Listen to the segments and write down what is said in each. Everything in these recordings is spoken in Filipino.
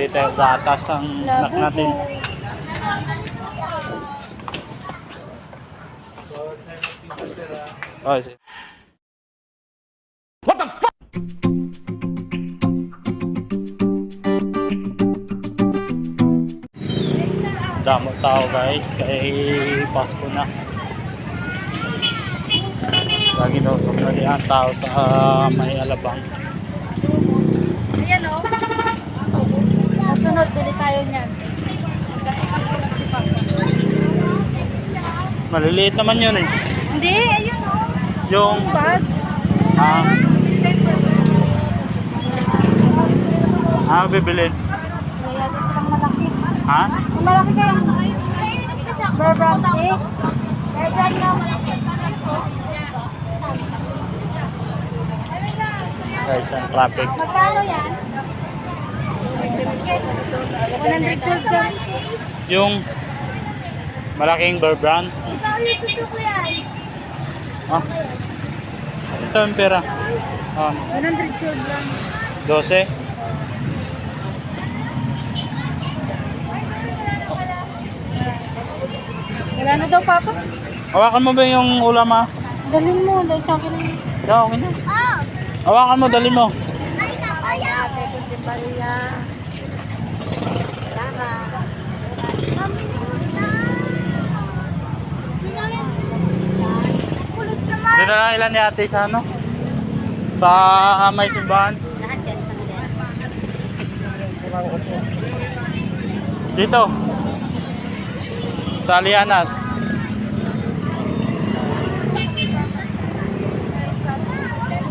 Bili tayo gatas ang anak natin. Oh, what the fuck? Damo tao guys, kay Pasko na. Lagi nutok na diyan tao sa may alabang. Ayan o. Kasunod, bili tayo niyan. Maliliit naman yun eh. Hindi, ayun o. Yung Bag. bibilin. Kaya din silang malaki. Ha? Kung malaki kayo. Bear brand eh. Bear brand na malaki. Guys, ang traffic. Magkano yan? 100 gold dyan. Yung malaking bear brand. Ikaw yung susuko yan. Ah. Ito yung pera. 100 gold lang. 12. Wala na daw, Papa. Hawakan mo ba yung ulam ha? Dalhin mo, dahil sa akin na yun. Yeah, okay na. Hawakan mo, dali mo. Ay, kapaya! Dito na ilan ni ate sa ano? Sa may simbahan. Dito. Sa Alianas.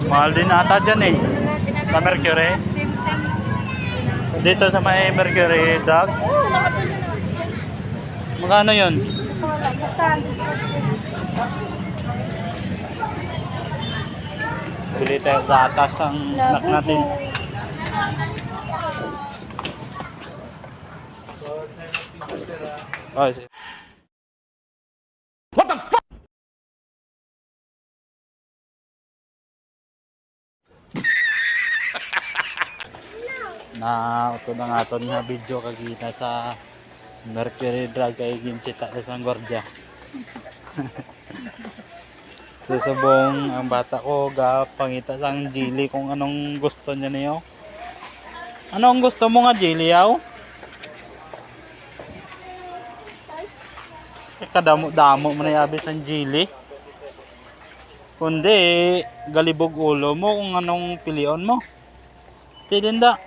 Mahal din ata dyan eh. Sa Mercury. Dito sa may Mercury dog. Magkano yun? Bili tayo gatas ang anak natin. Oh, what the fuck? Na ito na nga ito na video kagita sa Mercury Drug kay ginsita sa gwardiya. Susubong ang bata ko pangita sang Jilly kung anong gusto niya niyo. Anong gusto mo nga Jilly yaw? Kadamo-damo mo na yabi sang Jilly. Kundi galibog ulo mo kung anong pilion mo. Tidinda.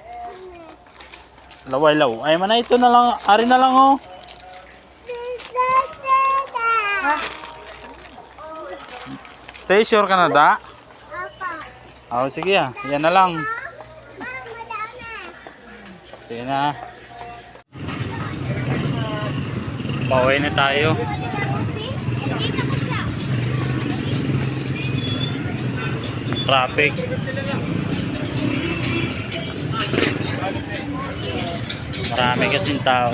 Laway-law. Ay man na ito na lang, ari na lang oh. Stay sure ka na da? Oh, sige ah. Yan na lang. Sige na. Baway na tayo. Traffic. Marami kasing tao.